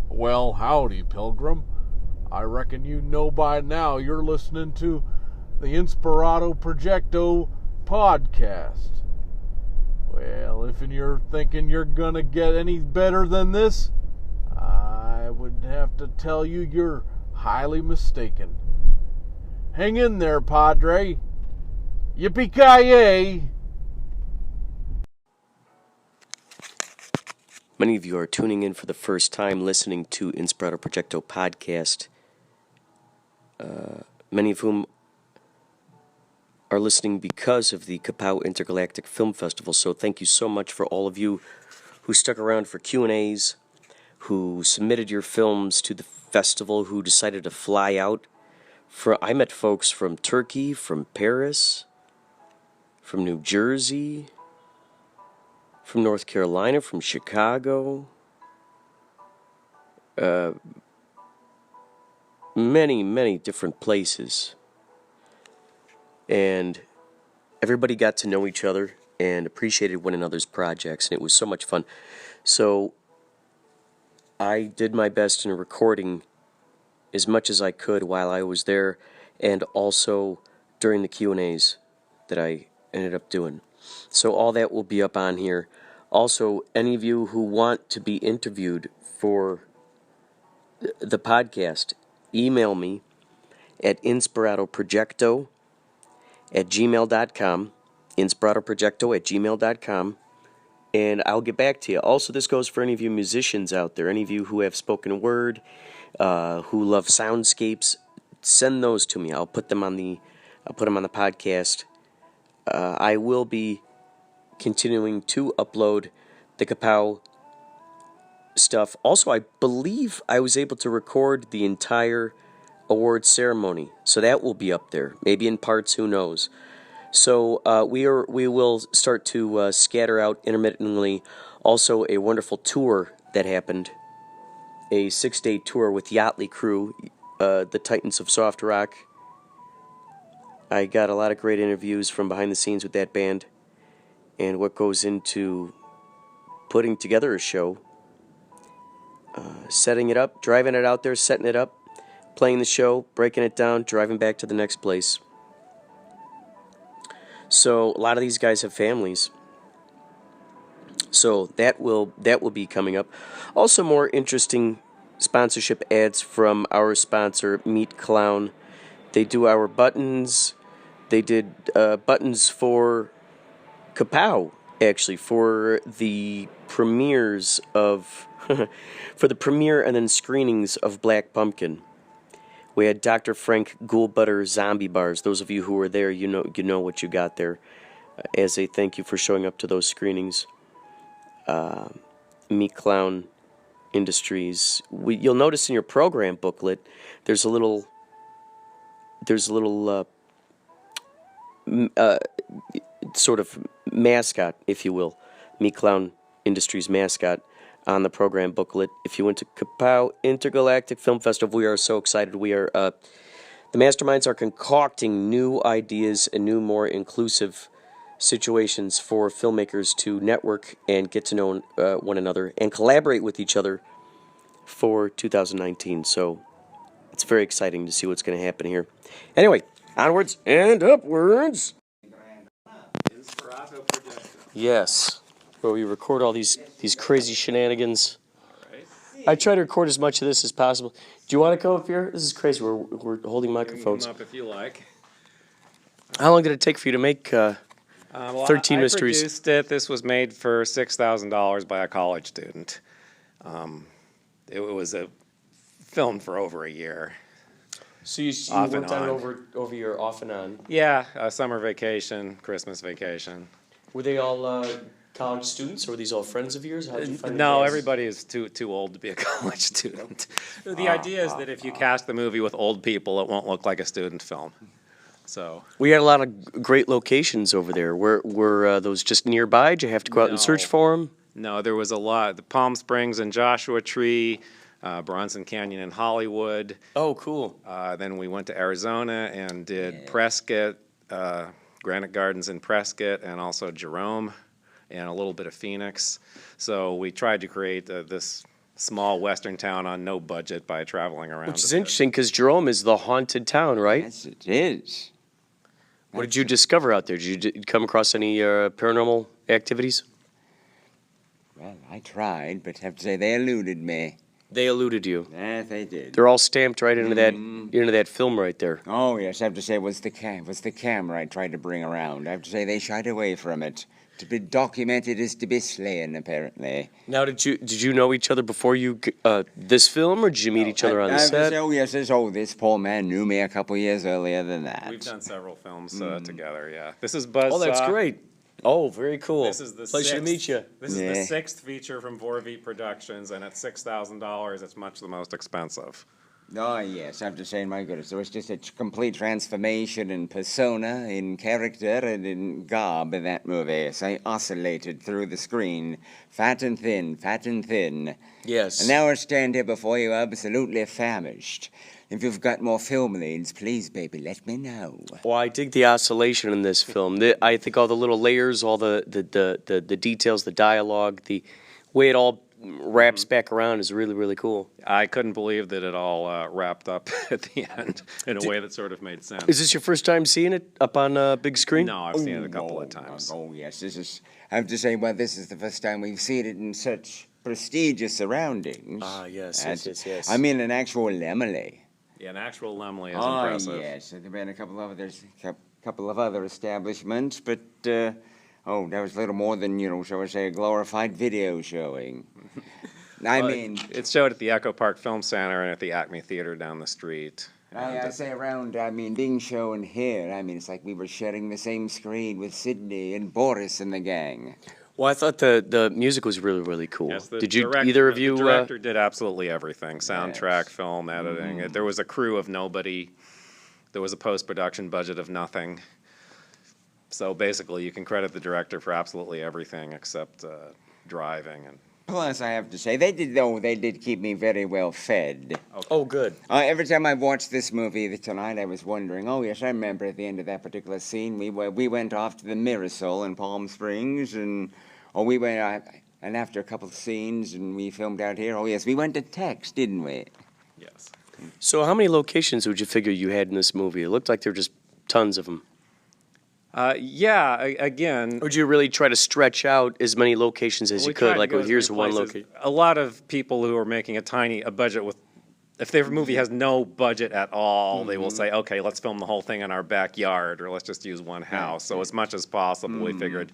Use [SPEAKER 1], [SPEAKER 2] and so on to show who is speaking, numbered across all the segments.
[SPEAKER 1] Well, howdy, Pilgrim. I reckon you know by now you're listening to the Inspirado Projecto podcast. Well, if you're thinking you're gonna get any better than this, I would have to tell you you're highly mistaken. Hang in there, Padre. Yippee-ki-yay!
[SPEAKER 2] Many of you are tuning in for the first time listening to Inspirado Projecto podcast, many of whom are listening because of the KaPow Intergalactic Film Festival. So thank you so much for all of you who stuck around for Q&As, who submitted your films to the festival, who decided to fly out. I met folks from Turkey, from Paris, from New Jersey, from North Carolina, from Chicago, many different places. And everybody got to know each other and appreciated one another's projects, and it was so much fun. So I did my best in recording as much as I could while I was there, and also during the Q&As that I ended up doing. So all that will be up on here. Also, any of you who want to be interviewed for the podcast, email me at inspiradoprojecto@gmail.com, inspiradoprojecto@gmail.com, and I'll get back to you. Also, this goes for any of you musicians out there, any of you who have spoken word, who love soundscapes. Send those to me. I'll put them on the podcast. I will be continuing to upload the KaPow stuff. Also, I believe I was able to record the entire award ceremony, so that will be up there. Maybe in parts, who knows. So we will start to scatter out intermittently. Also, a wonderful tour that happened, a 6-day tour with Yachtly Crew, the Titans of Soft Rock. I got a lot of great interviews from behind the scenes with that band and what goes into putting together a show, setting it up, driving it out there, setting it up, playing the show, breaking it down, driving back to the next place. So a lot of these guys have families. So that will be coming up. Also, more interesting sponsorship ads from our sponsor, Meat Clown. They do our buttons. They did buttons for KaPow, actually, for the premieres of for the premiere and then screenings of Black Pumpkin. We had Dr. Frank Ghoul-Butter zombie bars. Those of you who were there, you know what you got there. As a thank you for showing up to those screenings. Meat Clown Industries. You'll notice in your program booklet, there's a little sort of mascot, if you will, Meat Clown Industries mascot on the program booklet. If you went to KaPow Intergalactic Film Festival, we are so excited. We are the masterminds are concocting new ideas and new, more inclusive situations for filmmakers to network and get to know one another and collaborate with each other for 2019. So it's very exciting to see what's going to happen here. Anyway, onwards and upwards.
[SPEAKER 3] Inspirado Projecto.
[SPEAKER 2] Yes, where we record all these crazy shenanigans.
[SPEAKER 3] Right.
[SPEAKER 2] I try to record as much of this as possible. Do you want to come up here? This is crazy. We're holding microphones.
[SPEAKER 3] Come up if you like.
[SPEAKER 2] How long did it take for you to make 13
[SPEAKER 3] I
[SPEAKER 2] Mysteries?
[SPEAKER 3] produced it. This was made for $6,000 by a college student. It was filmed for over a year.
[SPEAKER 2] So you
[SPEAKER 3] Off
[SPEAKER 2] worked
[SPEAKER 3] and
[SPEAKER 2] on it
[SPEAKER 3] on.
[SPEAKER 2] over your off and on.
[SPEAKER 3] Yeah, summer vacation, Christmas vacation.
[SPEAKER 2] Were they all college students, or were these all friends of yours? How did you find the
[SPEAKER 3] No,
[SPEAKER 2] cast?
[SPEAKER 3] everybody is too old to be a college student. The idea is that if you cast the movie with old people, it won't look like a student film. So
[SPEAKER 2] We had a lot of great locations over there. Were those just nearby? Did you have to go out and search
[SPEAKER 3] No.
[SPEAKER 2] for them?
[SPEAKER 3] no, there was a lot. The Palm Springs and Joshua Tree, Bronson Canyon in Hollywood.
[SPEAKER 2] Oh, cool.
[SPEAKER 3] Then we went to Arizona and did Prescott, Granite Gardens in Prescott, and also Jerome, and a little bit of Phoenix. So we tried to create this small western town on no budget by traveling around.
[SPEAKER 2] Which is
[SPEAKER 3] a bit.
[SPEAKER 2] interesting because Jerome is the haunted town, right?
[SPEAKER 4] Yes, it is.
[SPEAKER 2] What did you discover out there? Did you come across any paranormal activities?
[SPEAKER 4] Well, I tried, but have to say they eluded me.
[SPEAKER 2] They eluded you.
[SPEAKER 4] Yes, they did.
[SPEAKER 2] They're all stamped right into that film right there.
[SPEAKER 4] Oh, yes, I have to say it was the camera I tried to bring around. I have to say they shied away from it. To be documented is to be slain, apparently.
[SPEAKER 2] Now, did you know each other before you this film, or did you meet each other on the
[SPEAKER 4] I have to
[SPEAKER 2] set?
[SPEAKER 4] say, oh, yes, this poor man knew me a couple years earlier than that.
[SPEAKER 3] We've done several films together. Yeah, this is Buzz.
[SPEAKER 2] Oh, that's great. Oh, very cool.
[SPEAKER 3] This is the
[SPEAKER 2] Pleasure to meet you.
[SPEAKER 3] This is
[SPEAKER 4] Yeah.
[SPEAKER 3] the sixth feature from Vorvit Productions, and at $6,000, it's much the most expensive.
[SPEAKER 4] Oh, yes, I have to say, my goodness, there was just a complete transformation in persona, in character, and in garb in that movie. So I oscillated through the screen, fat and thin, fat and thin.
[SPEAKER 2] Yes.
[SPEAKER 4] And now I stand here before you absolutely famished. If you've got more film leads, please, baby, let me know.
[SPEAKER 2] Well, I dig the oscillation in this film. I think all the little layers, all the details, the dialogue, the way it all wraps back around is really, really cool.
[SPEAKER 3] I couldn't believe that it all wrapped up at the end in a way that sort of made sense.
[SPEAKER 2] Is this your first time seeing it up on a big screen?
[SPEAKER 3] No, I've seen it a couple of times.
[SPEAKER 4] Oh, yes, this is, I have to say, well, this is the first time we've seen it in such prestigious surroundings.
[SPEAKER 2] Ah, yes.
[SPEAKER 4] I mean, an actual Emily.
[SPEAKER 3] Yeah, an actual Lemley is
[SPEAKER 4] Oh,
[SPEAKER 3] impressive.
[SPEAKER 4] yes. There have been a couple of other establishments, but that was little more than, shall we say, a glorified video showing. I mean,
[SPEAKER 3] It's showed at the Echo Park Film Center and at the Acme Theater down the street.
[SPEAKER 4] I say around, being shown here, it's like we were sharing the same screen with Sydney and Boris and the gang.
[SPEAKER 2] Well, I thought the music was really, really cool.
[SPEAKER 3] Yes,
[SPEAKER 2] Did you either of you?
[SPEAKER 3] The director did absolutely everything: soundtrack, film, editing. There was a crew of nobody. There was a post-production budget of nothing. So basically, you can credit the director for absolutely everything except driving and.
[SPEAKER 4] Plus, I have to say, they did keep me very well fed.
[SPEAKER 2] Oh, good.
[SPEAKER 4] Every time I watched this movie tonight, I was wondering, oh, yes, I remember at the end of that particular scene, we went off to the Mirasol in Palm Springs, and after a couple of scenes, and we filmed out here, oh, yes, we went to Tex, didn't we?
[SPEAKER 3] Yes.
[SPEAKER 2] So, how many locations would you figure you had in this movie? It looked like there were just tons of them.
[SPEAKER 3] Again.
[SPEAKER 2] Or did you really try to stretch out as many locations as you
[SPEAKER 3] tried
[SPEAKER 2] could?
[SPEAKER 3] to
[SPEAKER 2] Like,
[SPEAKER 3] go
[SPEAKER 2] oh,
[SPEAKER 3] as
[SPEAKER 2] here's
[SPEAKER 3] many
[SPEAKER 2] one
[SPEAKER 3] places.
[SPEAKER 2] location.
[SPEAKER 3] A lot of people who are making a budget with, if their movie has no budget at all, they will say, okay, let's film the whole thing in our backyard, or let's just use one house. So as much as possible, we figured,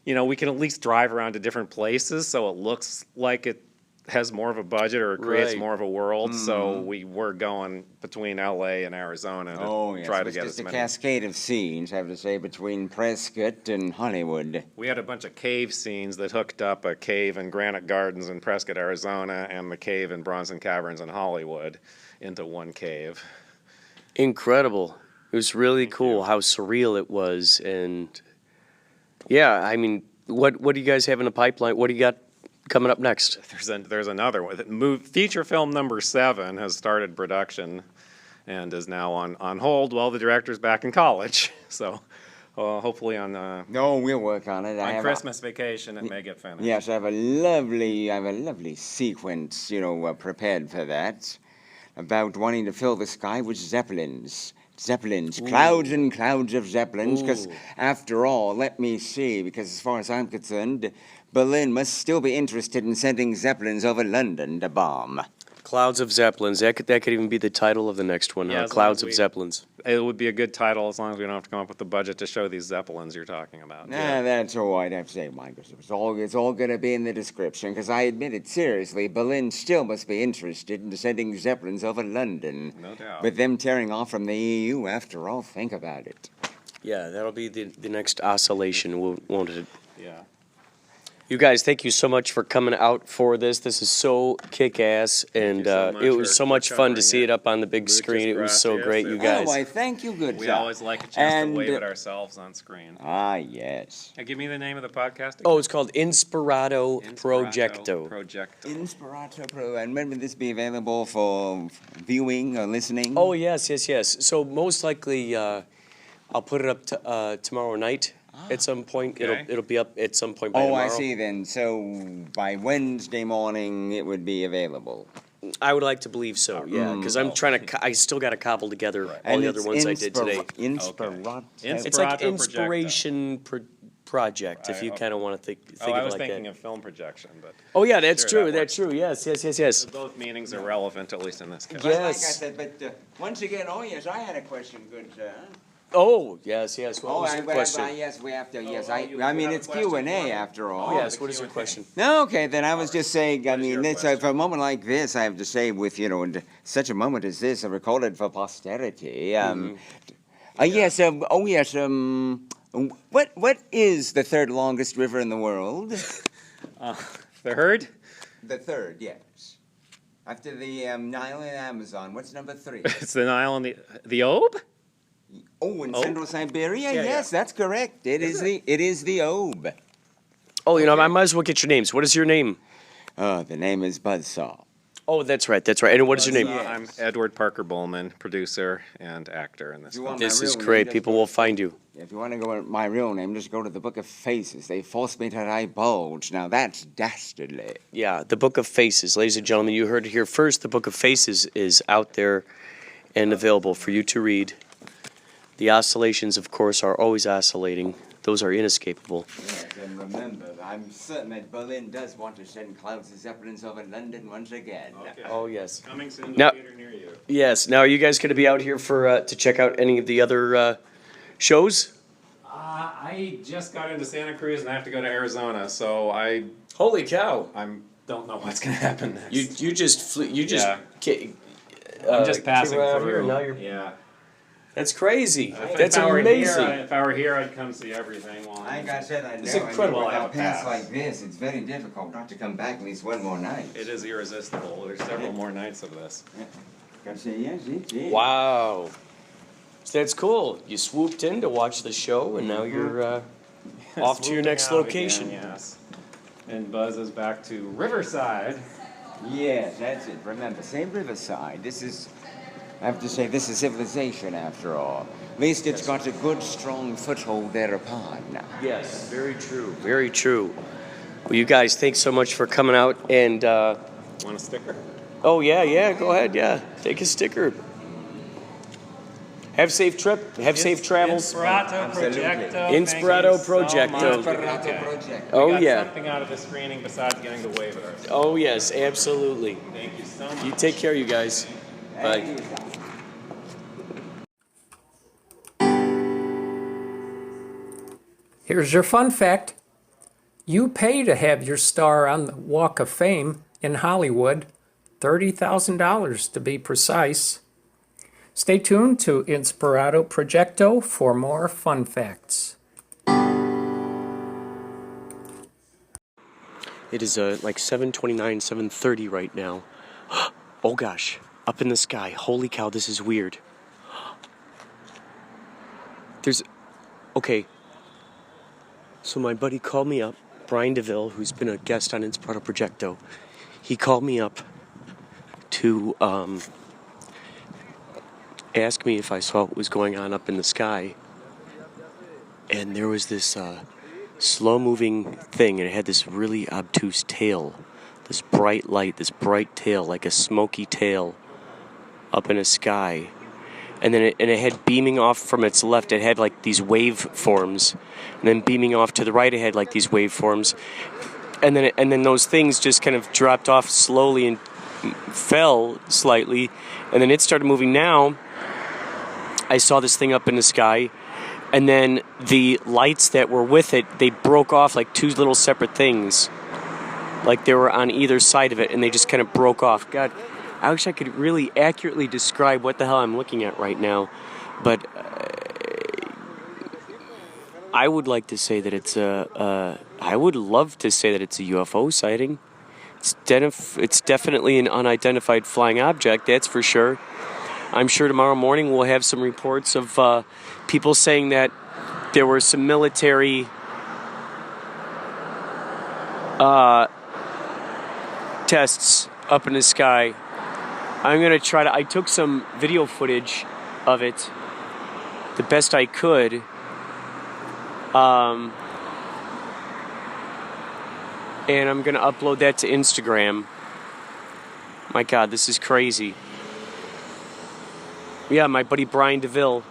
[SPEAKER 3] we can at least drive around to different places so it looks like it has more of a budget or it creates
[SPEAKER 2] Right.
[SPEAKER 3] more of a world. So we were going between LA and Arizona to try to get
[SPEAKER 4] just
[SPEAKER 3] as
[SPEAKER 4] a
[SPEAKER 3] many.
[SPEAKER 4] cascade of scenes, I have to say, between Prescott and Hollywood.
[SPEAKER 3] We had a bunch of cave scenes that hooked up a cave in Granite Gardens in Prescott, Arizona, and the cave in Bronson Caverns in Hollywood into one cave.
[SPEAKER 2] Incredible. It was really cool how surreal it was. And, yeah, I mean, what do you guys have in the pipeline? What do you got coming up next?
[SPEAKER 3] There's another one. Feature film number 7 has started production and is now on hold while the director's back in college. So hopefully on
[SPEAKER 4] No, we'll work on it.
[SPEAKER 3] Christmas vacation it may get finished.
[SPEAKER 4] Yes, I have a lovely sequence, prepared for that, about wanting to fill the sky with Zeppelins. Clouds and clouds of Zeppelins, because after all, let me see, because as far as I'm concerned, Berlin must still be interested in sending Zeppelins over London to bomb.
[SPEAKER 2] Clouds of Zeppelins. That could even be the title of the next one.
[SPEAKER 3] Yeah, as long
[SPEAKER 2] Clouds
[SPEAKER 3] as
[SPEAKER 2] of
[SPEAKER 3] we-
[SPEAKER 2] Zeppelins.
[SPEAKER 3] It would be a good title as long as we don't have to come up with the budget to show these Zeppelins you're talking about.
[SPEAKER 4] That's all I'd have to say, Michael. It's all going to be in the description, because I admit it seriously, Berlin still must be interested in sending Zeppelins over London.
[SPEAKER 3] No doubt.
[SPEAKER 4] With them tearing off from the EU, after all, think about it.
[SPEAKER 2] Yeah, that'll be the next oscillation, won't it?
[SPEAKER 3] Yeah.
[SPEAKER 2] You guys, thank you so much for coming out for this. This is so kick-ass, and
[SPEAKER 3] so much
[SPEAKER 2] it was
[SPEAKER 3] for
[SPEAKER 2] so much fun to
[SPEAKER 3] covering
[SPEAKER 2] see
[SPEAKER 3] it.
[SPEAKER 2] it up on the big
[SPEAKER 3] Muchas
[SPEAKER 2] screen. It was so
[SPEAKER 3] gracias.
[SPEAKER 2] great, you
[SPEAKER 3] Oh,
[SPEAKER 2] guys.
[SPEAKER 4] Oh, I thank you, good
[SPEAKER 3] We
[SPEAKER 4] sir.
[SPEAKER 3] always like a chance
[SPEAKER 4] And,
[SPEAKER 3] to wave at ourselves on screen.
[SPEAKER 4] Ah, yes.
[SPEAKER 3] Give me the name of the podcast again.
[SPEAKER 2] Oh, it's called Inspirado Projecto.
[SPEAKER 3] Projecto.
[SPEAKER 4] Inspirado Pro, and when will this be available for viewing or listening?
[SPEAKER 2] Oh, yes. So most likely, I'll put it up tomorrow night. At some point,
[SPEAKER 3] Okay.
[SPEAKER 2] it'll be up at some point by
[SPEAKER 4] Oh,
[SPEAKER 2] tomorrow.
[SPEAKER 4] I see then. So by Wednesday morning, it would be available.
[SPEAKER 2] I would like to believe so, yeah, because I'm trying to. I still got to cobble together all
[SPEAKER 4] And
[SPEAKER 2] the other ones I did today.
[SPEAKER 4] Inspirado.
[SPEAKER 2] It's like
[SPEAKER 3] Inspirado
[SPEAKER 2] inspiration project, if you
[SPEAKER 3] I-
[SPEAKER 2] kind of want to think
[SPEAKER 3] Oh,
[SPEAKER 2] of
[SPEAKER 3] I
[SPEAKER 2] it
[SPEAKER 3] was
[SPEAKER 2] like
[SPEAKER 3] thinking
[SPEAKER 2] that.
[SPEAKER 3] of film projection, but
[SPEAKER 2] Oh yeah, that's
[SPEAKER 3] Sure,
[SPEAKER 2] true.
[SPEAKER 3] that
[SPEAKER 2] That's true. Yes.
[SPEAKER 3] both meanings are relevant, at least in this case.
[SPEAKER 4] But like I
[SPEAKER 2] Yes.
[SPEAKER 4] said, but once again, oh yes, I had a question, good sir.
[SPEAKER 2] Oh yes. What
[SPEAKER 4] Oh,
[SPEAKER 2] was your question?
[SPEAKER 4] yes, we have to. Yes,
[SPEAKER 3] you
[SPEAKER 4] I mean
[SPEAKER 3] have a
[SPEAKER 4] it's
[SPEAKER 3] question
[SPEAKER 4] Q and
[SPEAKER 3] for
[SPEAKER 4] A
[SPEAKER 3] me?
[SPEAKER 4] after all.
[SPEAKER 2] Oh yes. What is your question?
[SPEAKER 4] No, okay, then I was just saying. I mean,
[SPEAKER 3] your
[SPEAKER 4] it's, for a moment like this, I have to say, with and such a moment as this, recorded for posterity. Yes. Oh yes. What is the third longest river in the world?
[SPEAKER 3] Third?
[SPEAKER 4] The third, yes. After the Nile and Amazon, what's number 3?
[SPEAKER 3] It's the Nile and the Obe?
[SPEAKER 4] Oh, in
[SPEAKER 3] Obe?
[SPEAKER 4] Central Siberia?
[SPEAKER 3] Yeah,
[SPEAKER 4] Yes,
[SPEAKER 3] yeah.
[SPEAKER 4] that's correct. It is the Obe.
[SPEAKER 2] Oh, I might as well get your names. What is your name?
[SPEAKER 4] The name is Buzzsaw.
[SPEAKER 2] Oh, that's right. And what is your name?
[SPEAKER 4] Yes.
[SPEAKER 3] I'm Edward Parker Bowman, producer and actor in this
[SPEAKER 4] You
[SPEAKER 3] film.
[SPEAKER 4] want
[SPEAKER 2] This
[SPEAKER 4] my
[SPEAKER 2] is
[SPEAKER 4] real
[SPEAKER 2] great.
[SPEAKER 4] name,
[SPEAKER 2] People
[SPEAKER 4] just
[SPEAKER 2] will find you.
[SPEAKER 4] If you want to go with my real name, just go to the Book of Faces. They force me to divulge. Now that's dastardly.
[SPEAKER 2] Yeah, the Book of Faces, ladies and gentlemen. You heard it here first. The Book of Faces is out there and available for you to read. The oscillations, of course, are always oscillating. Those are inescapable.
[SPEAKER 4] Yes, and remember, I'm certain that Berlin does want to send clouds of zeppelins over London once again.
[SPEAKER 2] Oh yes.
[SPEAKER 3] Coming soon to
[SPEAKER 2] Now-
[SPEAKER 3] a theater near you.
[SPEAKER 2] Yes. Now, are you guys going to be out here for to check out any of the other shows?
[SPEAKER 3] I just got into Santa Cruz and I have to go to Arizona, so I
[SPEAKER 2] Holy cow!
[SPEAKER 3] don't know what's going to happen next.
[SPEAKER 2] You just flew. You just.
[SPEAKER 3] Yeah. I'm just passing
[SPEAKER 2] came out
[SPEAKER 3] through.
[SPEAKER 2] here, and now you're.
[SPEAKER 3] Yeah.
[SPEAKER 2] That's crazy.
[SPEAKER 3] If
[SPEAKER 2] That's
[SPEAKER 3] I were
[SPEAKER 2] amazing.
[SPEAKER 3] Here, if I were here, I'd come see everything. While
[SPEAKER 4] Like I said, I know.
[SPEAKER 2] It's incredible.
[SPEAKER 4] And
[SPEAKER 3] I'll have
[SPEAKER 4] with
[SPEAKER 3] a
[SPEAKER 4] a pass
[SPEAKER 3] pass.
[SPEAKER 4] like this, it's very difficult not to come back at least one more night.
[SPEAKER 3] It is irresistible. There's several more nights of this.
[SPEAKER 4] I say yes, it is.
[SPEAKER 2] Wow. So that's cool. You swooped in to watch the show, and now you're off to your
[SPEAKER 3] Swooping
[SPEAKER 2] next
[SPEAKER 3] out
[SPEAKER 2] location.
[SPEAKER 3] again, yes. And Buzz is back to Riverside.
[SPEAKER 4] Yes, that's it. Remember, same Riverside. This is, I have to say, this is civilization after all. At least it's got a good, strong foothold thereupon.
[SPEAKER 2] Yes, very true. Very true. Well, you guys, thanks so much for coming out. And,
[SPEAKER 3] Want a sticker?
[SPEAKER 2] oh, yeah, go ahead, yeah. Take a sticker. Have safe trip. Have safe travels.
[SPEAKER 3] Inspirado Projecto.
[SPEAKER 2] Inspirado
[SPEAKER 3] Thank you so
[SPEAKER 2] Projecto.
[SPEAKER 3] much. Okay.
[SPEAKER 4] Project.
[SPEAKER 2] Oh,
[SPEAKER 3] We got
[SPEAKER 2] yeah.
[SPEAKER 3] something out of the screening besides getting to wave at ourselves.
[SPEAKER 2] Oh, yes, absolutely.
[SPEAKER 3] Thank you so much.
[SPEAKER 2] You take care, you guys. Bye.
[SPEAKER 5] Here's your fun fact. You pay to have your star on the Walk of Fame in Hollywood, $30,000 to be precise. Stay tuned to Inspirado Projecto for more fun facts.
[SPEAKER 2] It is like 7:29, 7:30 right now. Oh gosh, up in the sky. Holy cow, this is weird. Okay. So my buddy called me up, Brian DeVille, who's been a guest on Inspirado Projecto. He called me up to ask me if I saw what was going on up in the sky. And there was this slow-moving thing, and it had this really obtuse tail, this bright light, this bright tail, like a smoky tail up in the sky. And then it had beaming off from its left, it had like these wave forms, and then beaming off to the right, it had like these wave forms, and then those things just kind of dropped off slowly and fell slightly, and then it started moving. Now I saw this thing up in the sky, and then the lights that were with it, they broke off like two little separate things, like they were on either side of it, and they just kind of broke off. God, I wish I could really accurately describe what the hell I'm looking at right now, but I would like to say that it's I would love to say that it's a UFO sighting. It's definitely an unidentified flying object, that's for sure. I'm sure tomorrow morning we'll have some reports of people saying that there were some military tests up in the sky. I'm going to try to... I took some video footage of it the best I could. And I'm going to upload that to Instagram. My God, this is crazy. Yeah, my buddy Brian DeVille.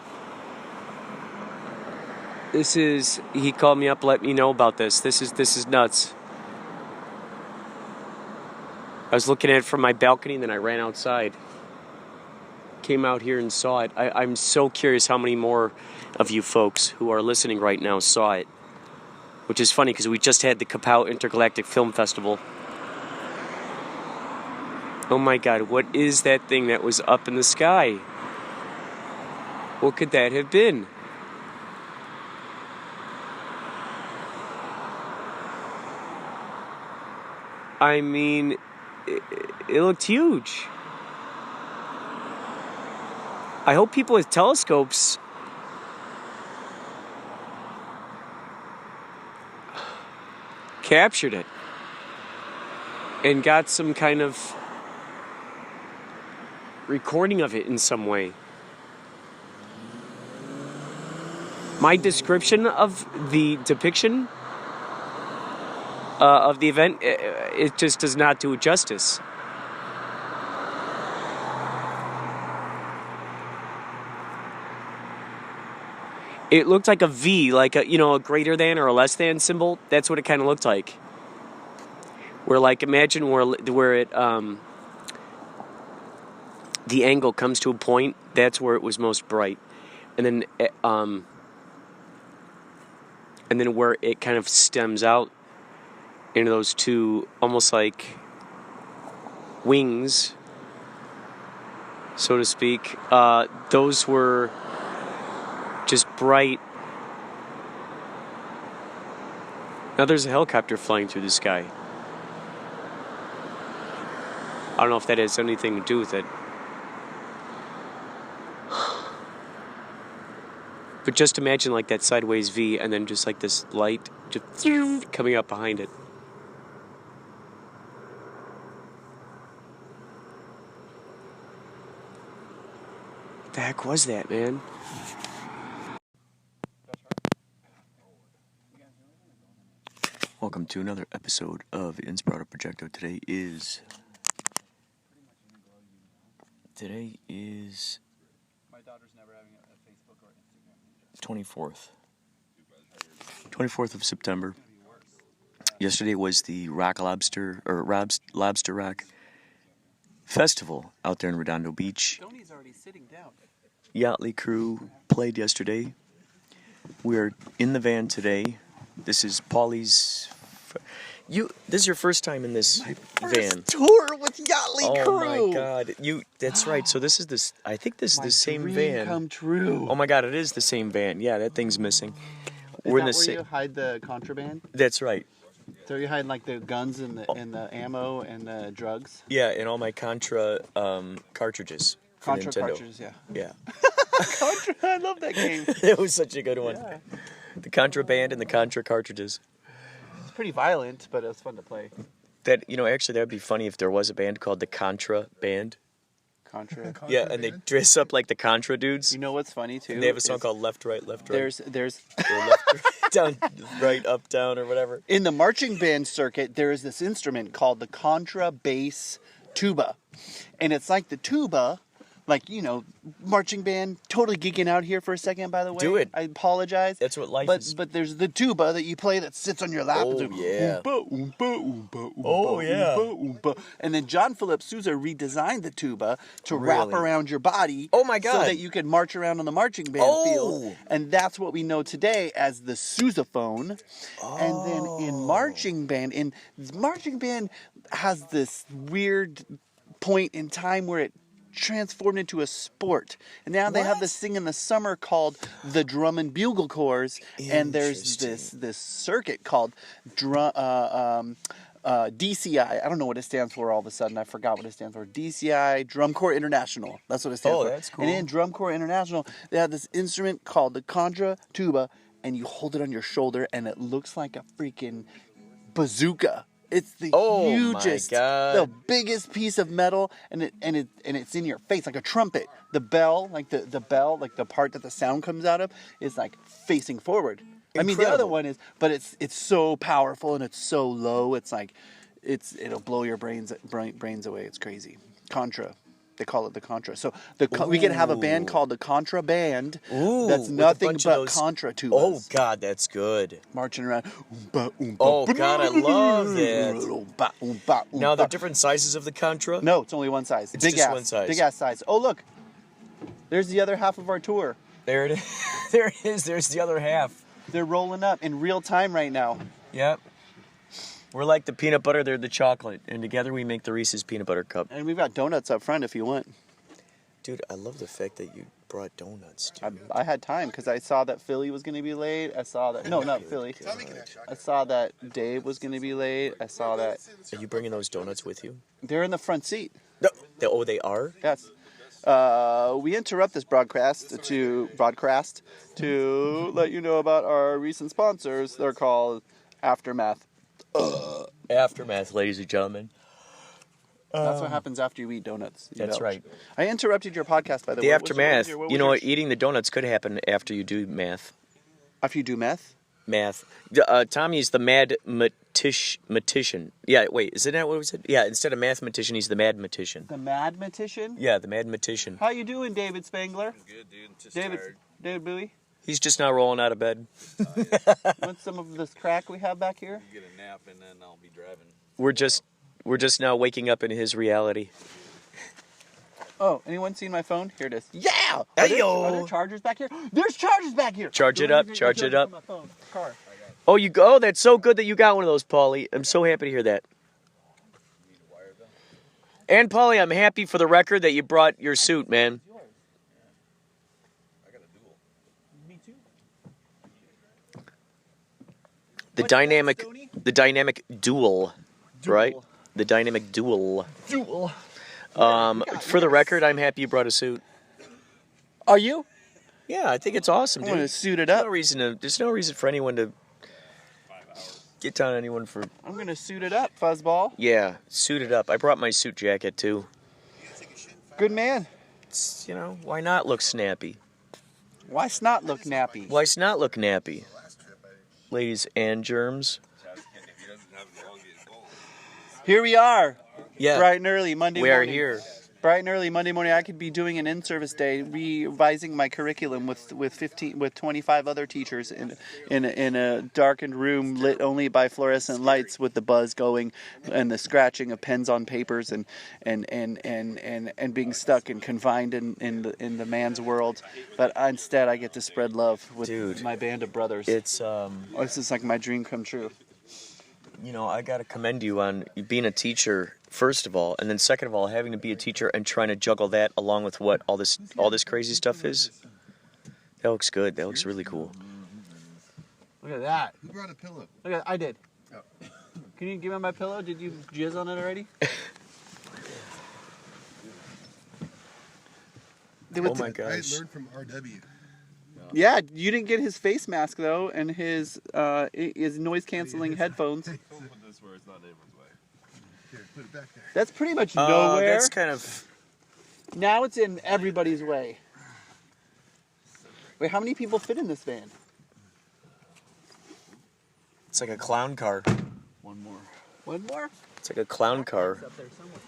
[SPEAKER 2] He called me up, let me know about this. This is nuts. I was looking at it from my balcony, and then I ran outside. Came out here and saw it. I'm so curious how many more of you folks who are listening right now saw it. Which is funny, because we just had the KaPow Intergalactic Film Festival. Oh my God, what is that thing that was up in the sky? What could that have been? I mean, it looked huge. I hope people with telescopes captured it and got some kind of recording of it in some way. My description of the depiction of the event, it just does not do it justice. It looked like a V, like a greater than or a less than symbol. That's what it kind of looked like. Where, like, imagine where it the angle comes to a point. That's where it was most bright, and then where it kind of stems out into those two, almost like wings, so to speak. Those were just bright. Now there's a helicopter flying through the sky. I don't know if that has anything to do with it. But just imagine like that sideways V and then just like this light just coming up behind it. What the heck was that, man? Welcome to another episode of Inspirado Projecto. Today is
[SPEAKER 6] My daughter's never having a Facebook or Instagram.
[SPEAKER 2] 24th of September. Yesterday was the Lobster Rock Festival out there in Redondo Beach.
[SPEAKER 6] Tony's already sitting down.
[SPEAKER 2] Yachtly crew played yesterday. We're in the van today. This is Paulie's. This is your first time in this van.
[SPEAKER 6] Tour with Yachtly crew.
[SPEAKER 2] Oh my God! That's right. So this is I think this is the same van.
[SPEAKER 6] Come true.
[SPEAKER 2] Oh my God! It is the same van. Yeah, that thing's missing.
[SPEAKER 6] We're in the where you hide the contraband?
[SPEAKER 2] That's right.
[SPEAKER 6] So you hide like the guns and the ammo and the drugs.
[SPEAKER 2] Yeah, and all my Contra cartridges.
[SPEAKER 6] Contra
[SPEAKER 2] Nintendo.
[SPEAKER 6] cartridges, yeah.
[SPEAKER 2] Yeah.
[SPEAKER 6] Contra, I love that game.
[SPEAKER 2] It was such a good one.
[SPEAKER 6] Yeah.
[SPEAKER 2] The Contraband and the Contra cartridges.
[SPEAKER 6] It's pretty violent, but it was fun to play.
[SPEAKER 2] That actually that would be funny if there was a band called the Contra Band.
[SPEAKER 6] Contra.
[SPEAKER 2] Yeah, and they dress up like the Contra dudes.
[SPEAKER 6] You know what's funny too?
[SPEAKER 2] And they have a song called Left Right Left Right.
[SPEAKER 6] There's
[SPEAKER 2] or left, down right up down or whatever.
[SPEAKER 6] in the marching band circuit, there is this instrument called the contra bass tuba, and it's like the tuba. Like, marching band, totally geeking out here for a second, by the way.
[SPEAKER 2] Do it.
[SPEAKER 6] I apologize.
[SPEAKER 2] That's what life is.
[SPEAKER 6] But there's the tuba that you play that sits on your lap.
[SPEAKER 2] Oh,
[SPEAKER 6] It's like,
[SPEAKER 2] yeah.
[SPEAKER 6] oompa, oompa, oompa, oompa,
[SPEAKER 2] Oh, yeah.
[SPEAKER 6] oompa, oompa. And then John Philip Sousa redesigned the tuba to wrap
[SPEAKER 2] Really?
[SPEAKER 6] around your body.
[SPEAKER 2] Oh, my God.
[SPEAKER 6] So that you could march around on the marching band field. And that's what we know today as the sousaphone.
[SPEAKER 2] Oh.
[SPEAKER 6] And then in marching band has this weird point in time where it transformed into a sport, and now they have this thing in the summer called the Drum and Bugle Corps, and there's this circuit called DCI. I don't know what it stands for. All of a sudden, I forgot what it stands for. DCI, Drum Corps International. That's what it stands for.
[SPEAKER 2] Oh, that's cool.
[SPEAKER 6] And in Drum Corps International, they have this instrument called the contra tuba, and you hold it on your shoulder, and it looks like a freaking bazooka. It's the hugest, the biggest piece of metal, and it's in your face like a trumpet. The bell, like the bell, like the part that the sound comes out of, is like facing forward. I mean, the other
[SPEAKER 2] Incredible.
[SPEAKER 6] one is, but it's so powerful and it's so low. It's like, it'll blow your brains away. It's crazy. Contra. They call it the Contra. So we can have a band called the Contra Band.
[SPEAKER 2] Ooh,
[SPEAKER 6] that's
[SPEAKER 2] with a
[SPEAKER 6] nothing
[SPEAKER 2] bunch of
[SPEAKER 6] but
[SPEAKER 2] those-
[SPEAKER 6] Contra tubas.
[SPEAKER 2] Oh God, that's good.
[SPEAKER 6] Marching around.
[SPEAKER 2] Oh God, I love that. Now
[SPEAKER 6] Now
[SPEAKER 2] they're different sizes of the Contra.
[SPEAKER 6] No, it's only one size.
[SPEAKER 2] It's
[SPEAKER 6] big
[SPEAKER 2] just
[SPEAKER 6] ass,
[SPEAKER 2] one size.
[SPEAKER 6] Big ass size. Oh look, there's the other half of our tour.
[SPEAKER 2] There it is. There it is. There's the other half.
[SPEAKER 6] They're rolling up in real time right now.
[SPEAKER 2] Yep. We're like the peanut butter, they're the chocolate, and together we make the Reese's peanut butter cup.
[SPEAKER 6] And we've got donuts up front if you want.
[SPEAKER 2] Dude, I love the fact that you brought donuts, dude.
[SPEAKER 6] I had time because I saw that Philly was going to be late. I saw that not Philly. I saw that Dave was going to be late. I saw that
[SPEAKER 2] Are you bringing those donuts with you?
[SPEAKER 6] they're in the front seat.
[SPEAKER 2] No. Oh, they are?
[SPEAKER 6] Yes. We interrupt this broadcast to let you know about our recent sponsors. They're called Aftermath.
[SPEAKER 2] Aftermath, ladies and gentlemen.
[SPEAKER 6] That's what happens after you eat donuts. You
[SPEAKER 2] That's
[SPEAKER 6] belch.
[SPEAKER 2] right.
[SPEAKER 6] I interrupted your podcast, by the way.
[SPEAKER 2] The
[SPEAKER 6] What was
[SPEAKER 2] aftermath,
[SPEAKER 6] your-
[SPEAKER 2] you know what, eating the donuts could happen after you do math.
[SPEAKER 6] After you do meth?
[SPEAKER 2] Math. Tommy's the mathematician. Yeah, wait, isn't that what we said? Yeah, instead of mathematician, he's the mathematician.
[SPEAKER 6] The mathematician?
[SPEAKER 2] Yeah, the mathematician.
[SPEAKER 6] How you doing, David Spangler?
[SPEAKER 7] Good, dude. Just
[SPEAKER 6] David,
[SPEAKER 7] tired.
[SPEAKER 6] David Bowie?
[SPEAKER 2] He's just now rolling out of bed.
[SPEAKER 6] Want some of this crack we have back here?
[SPEAKER 7] Get a nap and then I'll be driving.
[SPEAKER 2] We're just now waking up in his reality.
[SPEAKER 6] Oh, anyone seen my phone? Here it is.
[SPEAKER 2] Yeah!
[SPEAKER 6] Are there
[SPEAKER 2] Hey-yo!
[SPEAKER 6] chargers back here? There's chargers back here!
[SPEAKER 2] Charge it up, charge it up.
[SPEAKER 6] My phone. Car.
[SPEAKER 2] Oh, you go? Oh, that's so good that you got one of those, Paulie. I'm so happy to hear that. And Paulie, I'm happy for the record that you brought your suit, man.
[SPEAKER 7] I got a duel.
[SPEAKER 6] Me too.
[SPEAKER 2] The
[SPEAKER 6] What's that,
[SPEAKER 2] dynamic duel, right? The dynamic duel.
[SPEAKER 6] Duel.
[SPEAKER 2] For the record, I'm happy you brought a suit.
[SPEAKER 6] Are you?
[SPEAKER 2] Yeah, I think it's awesome,
[SPEAKER 6] I'm
[SPEAKER 2] dude.
[SPEAKER 6] gonna suit it
[SPEAKER 2] There's
[SPEAKER 6] up.
[SPEAKER 2] there's no reason for anyone to get down on anyone for.
[SPEAKER 6] I'm gonna suit it up, fuzzball.
[SPEAKER 2] Yeah, suit it up. I brought my suit jacket too.
[SPEAKER 6] Good man.
[SPEAKER 2] It's, why not look snappy?
[SPEAKER 6] Why snot look nappy?
[SPEAKER 2] Why not look nappy? Ladies and germs.
[SPEAKER 6] Here we are.
[SPEAKER 2] Yeah,
[SPEAKER 6] Bright and early Monday
[SPEAKER 2] we are
[SPEAKER 6] morning.
[SPEAKER 2] here.
[SPEAKER 6] Bright and early Monday morning. I could be doing an in-service day, revising my curriculum with 25 other teachers in a darkened room lit only by fluorescent lights, with the buzz going and the scratching of pens on papers and being stuck and confined in the man's world. But instead, I get to spread love with
[SPEAKER 2] Dude,
[SPEAKER 6] my band of brothers.
[SPEAKER 2] It's
[SPEAKER 6] This is like my dream come true.
[SPEAKER 2] I got to commend you on being a teacher, first of all, and then second of all, having to be a teacher and trying to juggle that along with what all this crazy stuff is. That looks good. That looks really cool.
[SPEAKER 6] Look at that.
[SPEAKER 7] Who brought a pillow?
[SPEAKER 6] Look at I did. Can you give me my pillow? Did you jizz on it already?
[SPEAKER 2] Oh my
[SPEAKER 7] I
[SPEAKER 2] gosh.
[SPEAKER 7] learned from RW.
[SPEAKER 6] Yeah, you didn't get his face mask though, and his noise canceling headphones.
[SPEAKER 7] Put this where it's not anyone's way. Here, put it back there.
[SPEAKER 6] That's pretty much nowhere.
[SPEAKER 2] That's kind of.
[SPEAKER 6] Now it's in everybody's way. Wait, how many people fit in this van?
[SPEAKER 2] It's like a clown car.
[SPEAKER 6] One more. One more?
[SPEAKER 2] It's like a clown car.
[SPEAKER 6] It's up there somewhere.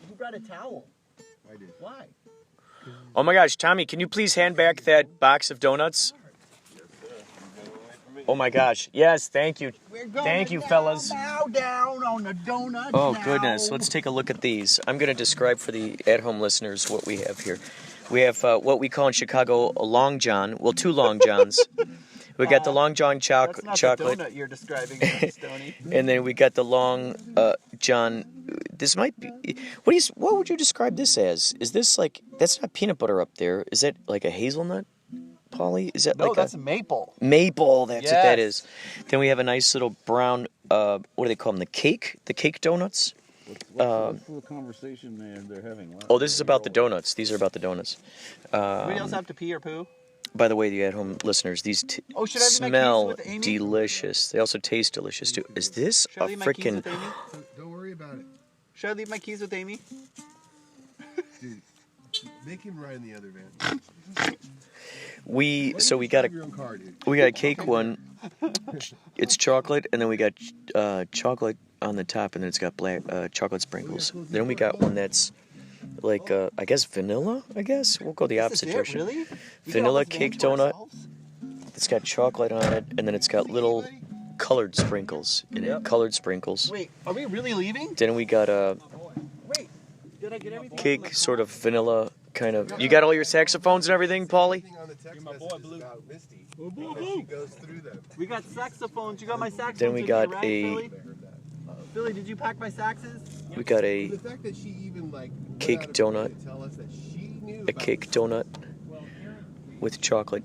[SPEAKER 6] Who brought a towel?
[SPEAKER 7] I did.
[SPEAKER 6] Why?
[SPEAKER 2] Oh my gosh, Tommy, can you please hand back that box of donuts? Oh my gosh. Yes, thank you. Thank you, fellas.
[SPEAKER 6] Bow down on the donuts.
[SPEAKER 2] Oh
[SPEAKER 6] now.
[SPEAKER 2] goodness, let's take a look at these. I'm going to describe for the at-home listeners what we have here. We have what we call in Chicago a Long John. Well, two Long Johns. We got the Long John
[SPEAKER 6] That's not
[SPEAKER 2] chocolate,
[SPEAKER 6] the donut you're describing, Stoney.
[SPEAKER 2] and then we got the Long John. This might be. What would you describe this as? Is this like that's not peanut butter up there? Is that like a hazelnut, Polly? Is that
[SPEAKER 6] No,
[SPEAKER 2] like
[SPEAKER 6] that's
[SPEAKER 2] a
[SPEAKER 6] maple.
[SPEAKER 2] maple? That's what that
[SPEAKER 6] Yes.
[SPEAKER 2] is. Then we have a nice little brown. What do they call them? The cake donuts.
[SPEAKER 1] What's the conversation they're having?
[SPEAKER 2] Oh, this is about the donuts. These are about the donuts.
[SPEAKER 6] Anybody else have to pee or poo?
[SPEAKER 2] By the way, the at-home listeners, these
[SPEAKER 6] Oh, should I leave my keys
[SPEAKER 2] smell
[SPEAKER 6] with Amy?
[SPEAKER 2] delicious. They also taste delicious too. Is this
[SPEAKER 6] Should I
[SPEAKER 2] a
[SPEAKER 6] leave my keys
[SPEAKER 2] freaking?
[SPEAKER 6] with Amy?
[SPEAKER 7] Don't worry about it.
[SPEAKER 6] Should I leave my keys with Amy?
[SPEAKER 7] Dude, Make him ride in the other van.
[SPEAKER 2] We
[SPEAKER 7] Why don't you
[SPEAKER 2] got
[SPEAKER 7] drive your own car, dude?
[SPEAKER 2] we got a cake one. It's chocolate, and then we got chocolate on the top, and then it's got black chocolate sprinkles. Then we got one that's like I guess vanilla. I guess we'll go the opposite direction.
[SPEAKER 6] Really? We get all
[SPEAKER 2] Vanilla
[SPEAKER 6] this van
[SPEAKER 2] cake
[SPEAKER 6] to
[SPEAKER 2] donut.
[SPEAKER 6] ourselves?
[SPEAKER 2] It's got chocolate on it, and then it's got little colored sprinkles in it. Colored sprinkles.
[SPEAKER 6] Wait, are we really leaving?
[SPEAKER 2] Then we got a
[SPEAKER 6] Wait, did I get everything?
[SPEAKER 2] cake, sort of vanilla kind of. You got all your saxophones and everything, Paulie?
[SPEAKER 7] Everything on the text message is about Misty. Because she goes through them.
[SPEAKER 6] We got saxophones. You got my saxophones.
[SPEAKER 2] Then we
[SPEAKER 6] in
[SPEAKER 2] got
[SPEAKER 6] your rack,
[SPEAKER 2] a-
[SPEAKER 6] Philly? Philly, did you pack my saxes?
[SPEAKER 2] We got
[SPEAKER 7] The
[SPEAKER 2] a
[SPEAKER 7] fact that she even like went
[SPEAKER 2] cake
[SPEAKER 7] out of her way
[SPEAKER 2] donut.
[SPEAKER 7] to tell us that she knew
[SPEAKER 2] a
[SPEAKER 7] about
[SPEAKER 2] cake
[SPEAKER 7] the-
[SPEAKER 2] donut with chocolate,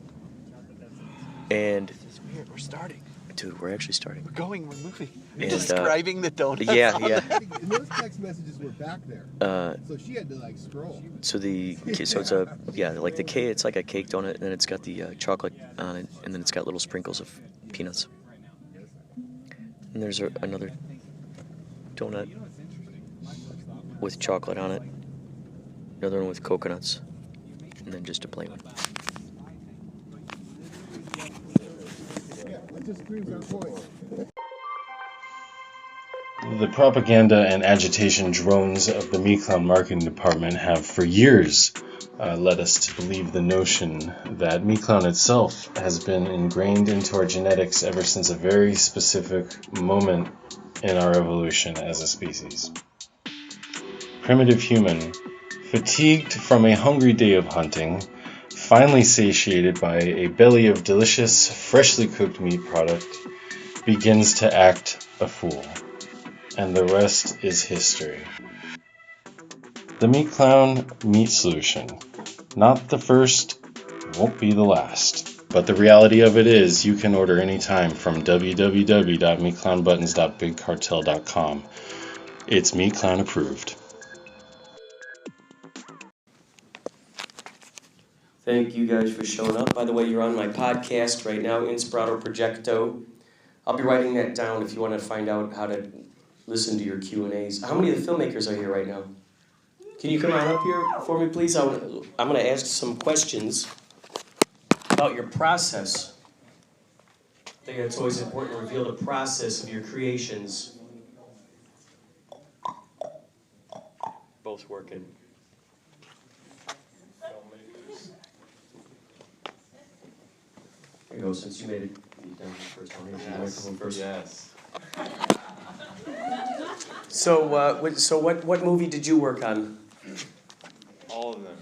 [SPEAKER 2] and
[SPEAKER 6] This is weird. We're starting.
[SPEAKER 2] dude, we're actually starting.
[SPEAKER 6] We're going. We're moving. You're
[SPEAKER 2] And,
[SPEAKER 6] describing the donuts.
[SPEAKER 2] Yeah,
[SPEAKER 6] on
[SPEAKER 2] yeah.
[SPEAKER 6] there.
[SPEAKER 7] And those text messages were back there, so she had to like scroll.
[SPEAKER 2] So it's a like the cake. It's like a cake donut, and then it's got the chocolate on it, and then it's got little sprinkles of peanuts. And there's another donut with chocolate on it. Another one with coconuts, and then just a plain one.
[SPEAKER 7] That just proves our point.
[SPEAKER 8] The propaganda and agitation drones of the MeClown marketing department have for years led us to believe the notion that MeClown itself has been ingrained into our genetics ever since a very specific moment in our evolution as a species. Primitive human, fatigued from a hungry day of hunting, finally satiated by a belly of delicious, freshly cooked meat product, begins to act a fool. And the rest is history. The MeClown meat solution. Not the first, won't be the last. But the reality of it is, you can order anytime from www.meatclownbuttons.bigcartel.com. It's MeClown approved.
[SPEAKER 2] Thank you guys for showing up. By the way, you're on my podcast right now, Inspirado Projecto. I'll be writing that down if you want to find out how to listen to your Q&As. How many of the filmmakers are here right now? Can you come on up here for me, please? I'm going to ask some questions about your process. I think it's always important to reveal the process of your creations. Both working. There you go, since you made it. You done the first one. Here's the microphone first.
[SPEAKER 3] Yes.
[SPEAKER 2] So, what movie did you work on?
[SPEAKER 3] All of them.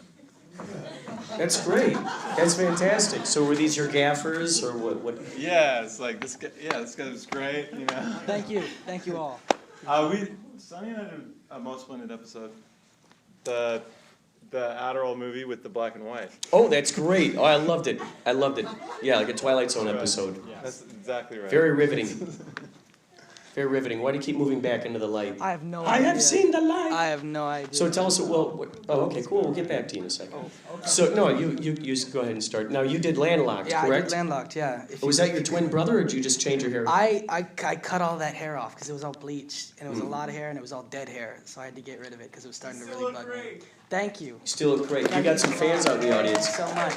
[SPEAKER 2] That's great. That's fantastic. So, were these your gaffers, or what?
[SPEAKER 9] Yeah, it's like this guy. Yeah, this guy was great. You know.
[SPEAKER 10] Thank you all.
[SPEAKER 9] Sonny and I did a most splendid episode. The Adderall movie with the black and white.
[SPEAKER 2] Oh, that's great. Oh, I loved it. Yeah, like a Twilight Zone episode.
[SPEAKER 9] That's exactly right.
[SPEAKER 2] Very riveting. Very riveting. Why do you keep moving back into the light?
[SPEAKER 10] I have no
[SPEAKER 2] I
[SPEAKER 10] idea.
[SPEAKER 2] have seen the light.
[SPEAKER 10] I have no idea.
[SPEAKER 2] So tell us. Oh, okay, cool. We'll get back to you in a second. So no, you go ahead and start. Now you did Landlocked,
[SPEAKER 10] yeah,
[SPEAKER 2] correct?
[SPEAKER 10] I did Landlocked, yeah.
[SPEAKER 2] Was that your twin brother, or did you just change your hair?
[SPEAKER 10] I cut all that hair off because it was all bleached, and it was a lot of hair, and it was all dead hair, so I had to get rid of it because it was starting to really bug me. Thank you.
[SPEAKER 2] You still look great. You got some fans out in the audience.
[SPEAKER 10] Thank you so much.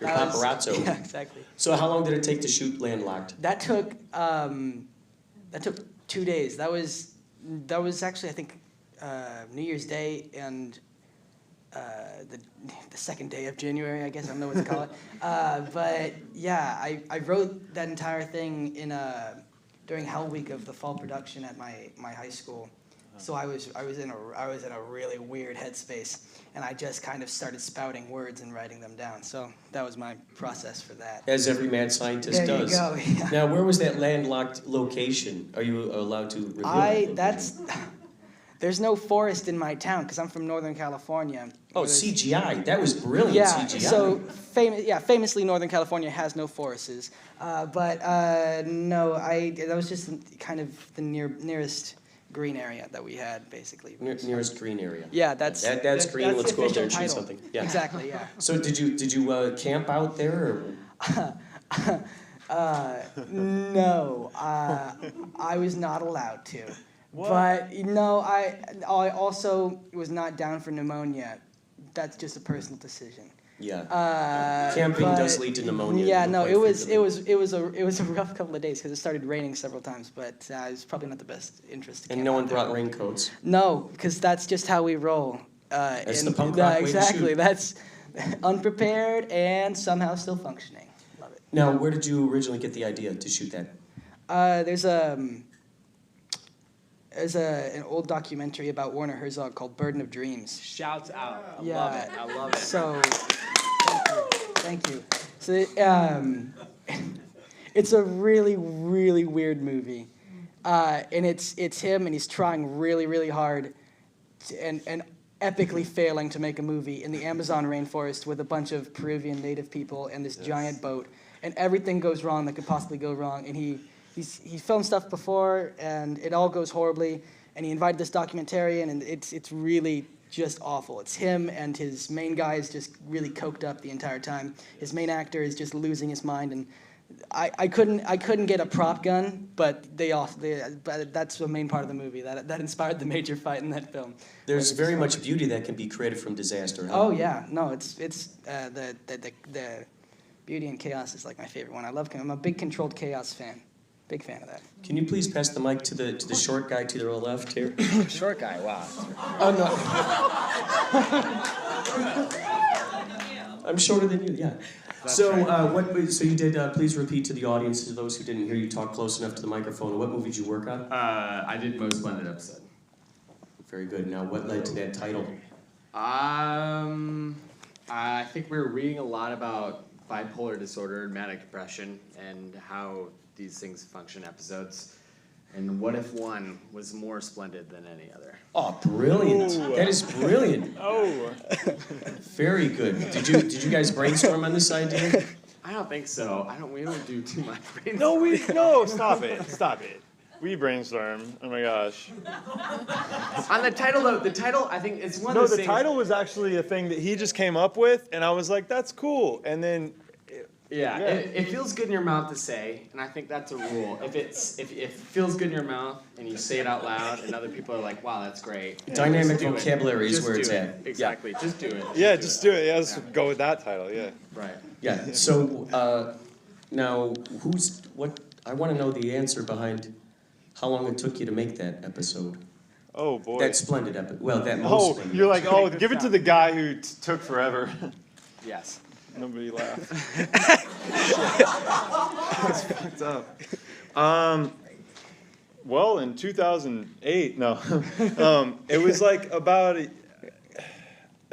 [SPEAKER 2] You're
[SPEAKER 10] That was-
[SPEAKER 2] paparazzo.
[SPEAKER 10] Yeah, exactly.
[SPEAKER 2] So how long did it take to shoot Landlocked?
[SPEAKER 10] That took 2 days. That was actually, I think, New Year's Day and the second day of January, I guess. I don't know what to call it. But yeah, I wrote that entire thing during Hell Week of the fall production at my high school. So I was in a really weird headspace, and I just kind of started spouting words and writing them down. So that was my process for that.
[SPEAKER 2] As every mad scientist
[SPEAKER 10] There
[SPEAKER 2] does.
[SPEAKER 10] you go. Yeah.
[SPEAKER 2] Now, where was that landlocked location? Are you allowed to reveal that location?
[SPEAKER 10] There's no forest in my town because I'm from Northern California.
[SPEAKER 2] Oh, CGI. That was brilliant,
[SPEAKER 10] Yeah,
[SPEAKER 2] CGI.
[SPEAKER 10] so famously Northern California has no forests. But no, that was just kind of the nearest green area that we had, basically.
[SPEAKER 2] Nearest green area.
[SPEAKER 10] Yeah, that's
[SPEAKER 2] green. Let's
[SPEAKER 10] the
[SPEAKER 2] go up there and
[SPEAKER 10] official
[SPEAKER 2] shoot
[SPEAKER 10] title.
[SPEAKER 2] something. Yeah.
[SPEAKER 10] Exactly, yeah.
[SPEAKER 2] So did you camp out there? Or?
[SPEAKER 10] No, I was not allowed to. But no, I also was not down for pneumonia that's just a personal decision.
[SPEAKER 2] Yeah. Camping does lead to pneumonia.
[SPEAKER 10] Yeah, no, it was a rough couple of days because it started raining several times, but it was probably not the best interest. To
[SPEAKER 2] And
[SPEAKER 10] camp
[SPEAKER 2] no
[SPEAKER 10] out
[SPEAKER 2] one
[SPEAKER 10] there.
[SPEAKER 2] brought raincoats.
[SPEAKER 10] No, because that's just how we roll.
[SPEAKER 2] That's the punk rock way to
[SPEAKER 10] exactly.
[SPEAKER 2] shoot.
[SPEAKER 10] That's unprepared and somehow still functioning. Love it.
[SPEAKER 2] Now, where did you originally get the idea to shoot that?
[SPEAKER 10] There's an old documentary about Werner Herzog called Burden of Dreams.
[SPEAKER 11] Shouts out. I
[SPEAKER 10] Yeah.
[SPEAKER 11] love it. I love it.
[SPEAKER 10] So, thank you. So, it's a really, really weird movie, and it's him, and he's trying really, really hard, and epically failing to make a movie in the Amazon rainforest with a bunch of Peruvian native people and this giant boat, and everything goes wrong that could possibly go wrong, and he filmed stuff before, and it all goes horribly, and he invited this documentarian, and it's really just awful. It's him, and his main guy is just really coked up the entire time. His main actor is just losing his mind, and I couldn't get a prop gun, but but that's the main part of the movie that inspired the major fight in that film.
[SPEAKER 2] There's very much beauty that can be created from disaster. Huh?
[SPEAKER 10] Oh yeah, no, it's the beauty and chaos is like my favorite one. I'm a big controlled chaos fan. Big fan of that.
[SPEAKER 2] Can you please pass the mic to the short guy to the left here?
[SPEAKER 11] Short guy, wow.
[SPEAKER 2] Oh no. I'm shorter than you. Yeah. So So you did. Please repeat to the audience, to those who didn't hear you talk close enough to the microphone. What movie did you work on?
[SPEAKER 11] I did Most Splendid Episode.
[SPEAKER 2] Very good. Now, what led to that title?
[SPEAKER 11] I think we were reading a lot about bipolar disorder and manic depression and how these things function episodes. And what if one was more splendid than any other?
[SPEAKER 2] Oh, brilliant! Ooh. That is brilliant.
[SPEAKER 9] Oh,
[SPEAKER 2] very good. Did you guys brainstorm on this idea?
[SPEAKER 11] I don't think so. We don't do too much brainstorming.
[SPEAKER 9] No, stop it. We brainstorm. Oh my gosh.
[SPEAKER 11] On the title, though, I think it's one of those things.
[SPEAKER 9] No, the title was actually a thing that he just came up with, and I was like, that's cool. And then.
[SPEAKER 11] Yeah. It feels good in your mouth to say, and I think that's a rule. If it feels good in your mouth and you say it out loud, and other people are like, "Wow, that's great."
[SPEAKER 2] Dynamic vocabulary is where it's at.
[SPEAKER 11] Exactly. Yeah. Just do it.
[SPEAKER 9] Just do it. Yeah, let's go with that title. Yeah.
[SPEAKER 11] Right.
[SPEAKER 2] Yeah. So now, I want to know the answer behind how long it took you to make that episode.
[SPEAKER 9] Oh boy.
[SPEAKER 2] That splendid episode. Well, that most.
[SPEAKER 9] Oh, you're like, give it to the guy who took forever.
[SPEAKER 11] Yes.
[SPEAKER 9] Nobody laughed. That's fucked up. Well, in 2008, no. It was like about.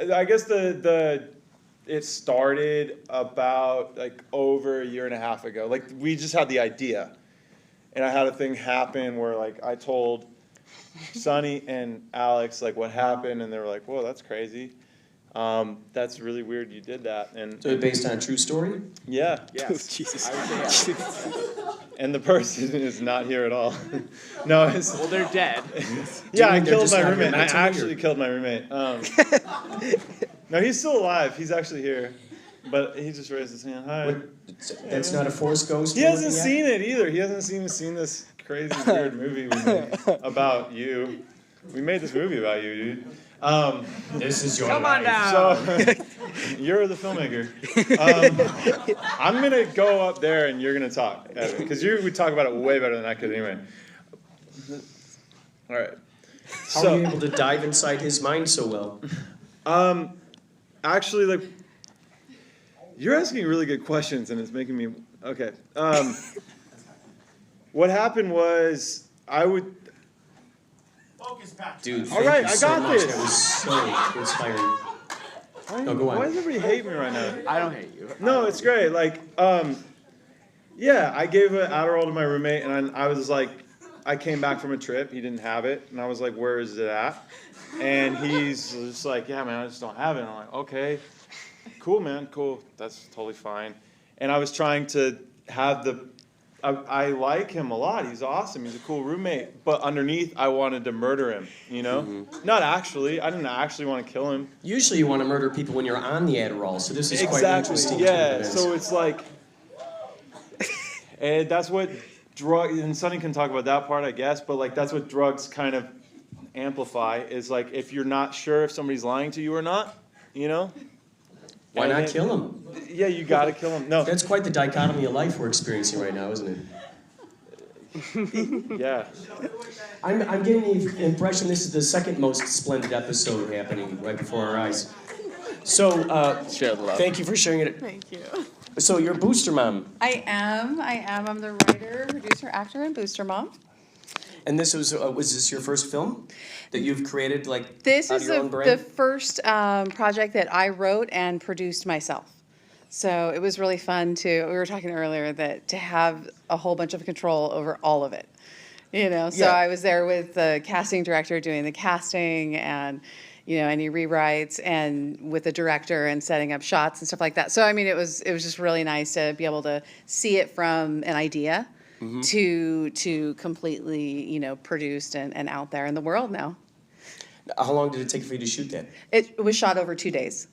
[SPEAKER 9] I guess it started about like over a year and a half ago. Like we just had the idea, and I had a thing happen where like I told Sonny and Alex like what happened, and they were like, "Whoa, that's crazy." That's really weird you did that. And
[SPEAKER 2] so it's based on a true story?
[SPEAKER 9] Yeah.
[SPEAKER 11] Yes.
[SPEAKER 6] Jesus.
[SPEAKER 9] And the person is not here at all. No,
[SPEAKER 11] well, they're dead.
[SPEAKER 9] Yeah, I killed my roommate. I actually killed my roommate. No, he's still alive. He's actually here. But he just raised his hand. Hi.
[SPEAKER 2] That's not a Force Ghost?
[SPEAKER 9] He hasn't seen it either. He hasn't seen this crazy, weird movie we made about you. We made this movie about you, dude.
[SPEAKER 2] This is your
[SPEAKER 11] Come
[SPEAKER 2] life.
[SPEAKER 11] on down.
[SPEAKER 9] So, you're the filmmaker. I'm going to go up there and you're going to talk, because you would talk about it way better than I could anyway. All right.
[SPEAKER 2] How are you able to dive inside his mind so well?
[SPEAKER 9] Actually, like, you're asking really good questions, and it's making me... Okay. What happened was,
[SPEAKER 2] Dude,
[SPEAKER 9] all right,
[SPEAKER 2] I
[SPEAKER 9] got this.
[SPEAKER 2] That was so inspiring. Go on.
[SPEAKER 9] Why does everybody hate me right now?
[SPEAKER 11] I don't hate you.
[SPEAKER 9] No, it's great. Like, yeah, I gave an Adderall to my roommate, and I was like, I came back from a trip. He didn't have it, and I was like, where is it at? And he's just like, yeah, man, I just don't have it. And I'm like, okay, cool, man, cool. That's totally fine. And I was trying to have I like him a lot. He's awesome. He's a cool roommate. But underneath, I wanted to murder him, you know? Mm-hmm. Not actually. I didn't actually want to kill him.
[SPEAKER 2] Usually you want to murder people when you're on the Adderall, so this is quite interesting.
[SPEAKER 9] Yeah, so it's like... And that's what drugs... And Sonny can talk about that part, I guess, but like that's what drugs kind of amplify, is like if you're not sure if somebody's lying to you or not, you know?
[SPEAKER 2] Why
[SPEAKER 9] And
[SPEAKER 2] not
[SPEAKER 9] it-
[SPEAKER 2] kill him?
[SPEAKER 9] Yeah, you gotta kill him. No,
[SPEAKER 2] That's quite the dichotomy of life we're experiencing right now, isn't it?
[SPEAKER 9] yeah.
[SPEAKER 2] I'm getting the impression this is the second most splendid episode happening right before our eyes. So,
[SPEAKER 6] Share the love.
[SPEAKER 2] thank you for sharing it.
[SPEAKER 12] Thank you.
[SPEAKER 2] So, you're a booster mom,
[SPEAKER 12] I am. I'm the writer, producer, actor, and booster mom.
[SPEAKER 2] and this was this your first film that you've created, like,
[SPEAKER 12] This
[SPEAKER 2] out
[SPEAKER 12] is
[SPEAKER 2] of your own
[SPEAKER 12] the
[SPEAKER 2] brain?
[SPEAKER 12] first project that I wrote and produced myself. So it was really fun we were talking earlier that to have a whole bunch of control over all of it. You know, so
[SPEAKER 2] Yeah.
[SPEAKER 12] I was there with the casting director doing the casting and, you know, any rewrites and with the director and setting up shots and stuff like that. So, I mean, it was just really nice to be able to see it from an idea to completely, you know, produced and out there in the world now.
[SPEAKER 2] How long did it take for you to shoot that?
[SPEAKER 12] It was shot over 2 days.